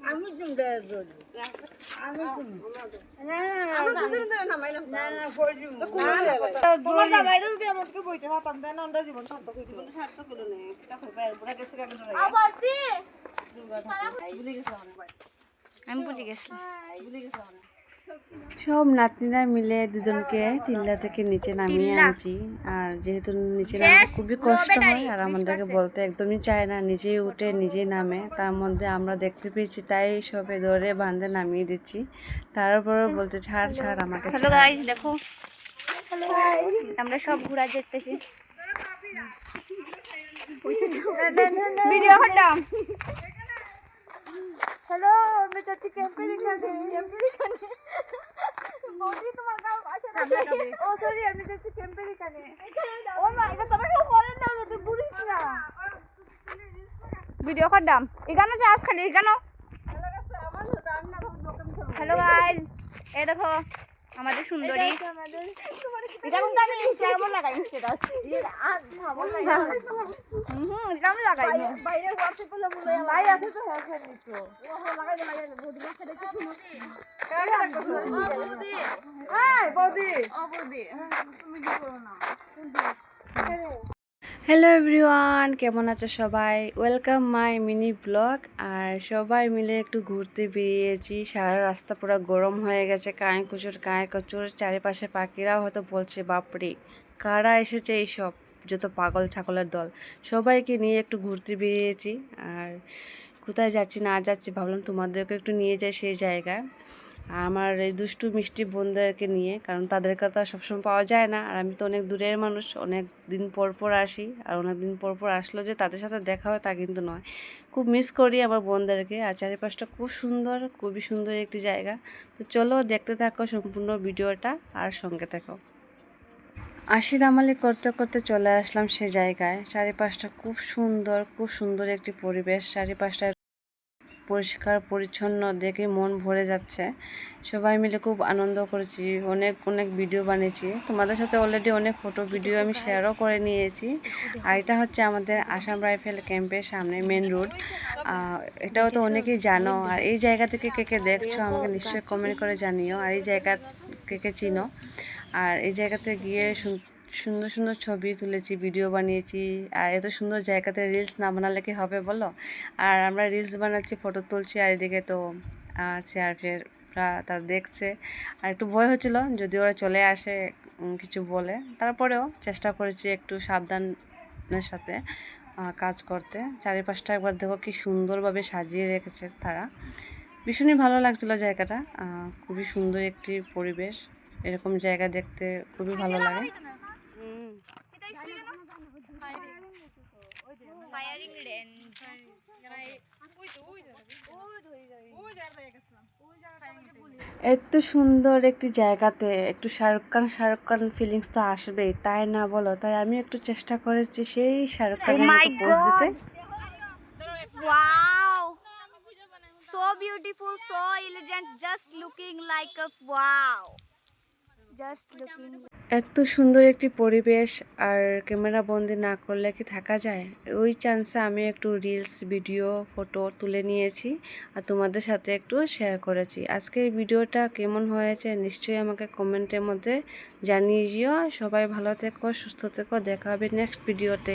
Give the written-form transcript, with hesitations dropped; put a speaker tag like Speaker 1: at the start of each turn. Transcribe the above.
Speaker 1: আমি তুমি আমি
Speaker 2: ভুলে গেছিলাম। সব নাতনিরা মিলে দুজনকে টিল্লা থেকে নিচে নামিয়ে আনছি। আর যেহেতু নিচে নামতে খুবই কষ্ট হয় আর আমাদেরকে বলতে একদমই চায় না, নিজেই উঠে নিজেই নামে। তার মধ্যে আমরা দেখতে পেয়েছি তাই সবে ধরে বাঁধে নামিয়ে দিচ্ছি। তারপরে বলছে ছাড় ছাড় আমাকে।
Speaker 3: হ্যালো গাইস, দেখো আমরা সব ঘোরা দেখতেছি। ভিডিও করলাম। হ্যালো, আমি যাচ্ছি ক্যাম্পের এখানে। বৌদি তোমার গাও আছে না? ও সরি, আমি যাচ্ছি ক্যাম্পের এখানে। ও মা, এটা তোরা কেউ করে না, তুই বুঝিস না। ভিডিও করলাম। এখানে চাস খালি এখানে। হ্যালো গাইস, এই দেখো আমাদের সুন্দরী। এটা কিন্তু আমি ইনস্টাগ্রামে লাগাই স্ট্যাটাস। ইনস্টাগ্রামে লাগাই না। বাইরে হোয়াটসঅ্যাপে বলে ভাই আছে তো হ্যাঁ নিছো। ও লাগাই বৌদি মাছ দেখতে শুনো। বৌদি। হ্যাঁ বৌদি। ও বৌদি। তুমি কি করো না?
Speaker 2: হ্যালো এভরিওয়ান, কেমন আছো সবাই? Welcome my mini blog. আর সবাই মিলে একটু ঘুরতে বেরিয়েছি। সারা রাস্তা পুরো গরম হয়ে গেছে, কাঁয় কচুর। চারিপাশে পাখিরাও হয়তো বলছে বাপরে কারা এসেছে এইসব, যত পাগল ছাগলের দল। সবাইকে নিয়ে একটু ঘুরতে বেরিয়েছি। আর কোথায় যাচ্ছি না যাচ্ছি ভাবলাম তোমাদেরকে একটু নিয়ে যাই সেই জায়গায়, আমার এই দুষ্টু মিষ্টি বোনদেরকে নিয়ে। কারণ তাদেরকে তো সবসময় পাওয়া যায় না, আর আমি তো অনেক দূরের মানুষ, অনেক দিন পর আসি। আর অনেক দিন পর আসলো যে তাদের সাথে দেখা হয় তা কিন্তু নয়। খুব মিস করি আমার বোনদেরকে। আর চারিপাশটা খুব সুন্দর, খুবই সুন্দর একটি জায়গা। তো চলো দেখতে থাকো সম্পূর্ণ ভিডিওটা আর সঙ্গে থাকো। আশি দামালি করতে করতে চলে আসলাম সে জায়গায়। চারিপাশটা খুব সুন্দর একটি পরিবেশ। চারিপাশটা পরিষ্কার পরিচ্ছন্ন দেখে মন ভরে যাচ্ছে। সবাই মিলে খুব আনন্দ করেছি, অনেক ভিডিও বানিয়েছি। তোমাদের সাথে অলরেডি অনেক ফটো ভিডিও আমি শেয়ারও করে নিয়েছি। আর এটা হচ্ছে আমাদের আসাম রাইফেল ক্যাম্পের সামনে মেন রোড। এটাও তো অনেকেই জানো। আর এই জায়গা থেকে কে কে দেখছো আমাকে নিশ্চয়ই কমেন্ট করে জানিও। আর এই জায়গা কে কে চিনো। আর এই জায়গাতে গিয়ে সুন্দর ছবি তুলেছি, ভিডিও বানিয়েছি। আর এত সুন্দর জায়গাতে রিলস না বানালে কি হবে বলো? আর আমরা রিলস বানাচ্ছি, ফটো তুলছি, আর এদিকে তো সিআরপিরা তারা দেখছে। আর একটু ভয় হচ্ছিল যদি ওরা চলে আসে কিছু বলে। তারপরেও চেষ্টা করেছি একটু সাবধানের সাথে কাজ করতে। চারিপাশটা একবার দেখো কি সুন্দরভাবে সাজিয়ে রেখেছে তারা। ভীষণই ভালো লাগছিলো জায়গাটা। খুবই সুন্দর একটি পরিবেশ। এরকম জায়গা দেখতে খুবই ভালো লাগে। এত সুন্দর একটি জায়গাতে একটু শাহরুখ খান ফিলিংস তো আসবেই, তাই না বলো? তাই আমি একটু চেষ্টা করেছি সেই শাহরুখ খানের মতো পোজ দিতে।
Speaker 3: Wow, so beautiful, so elegant, just looking like a wow.
Speaker 2: এত সুন্দর একটি পরিবেশ, আর ক্যামেরা বন্দি না করলে কি থাকা যায়? ওই চান্সে আমি একটু রিলস ভিডিও ফটো তুলে নিয়েছি আর তোমাদের সাথে একটু শেয়ার করেছি। আজকের ভিডিওটা কেমন হয়েছে নিশ্চয়ই আমাকে কমেন্টের মধ্যে জানিয়ে দিও। সবাই ভালো থেকো, সুস্থ থেকো, দেখা হবে নেক্সট ভিডিওতে।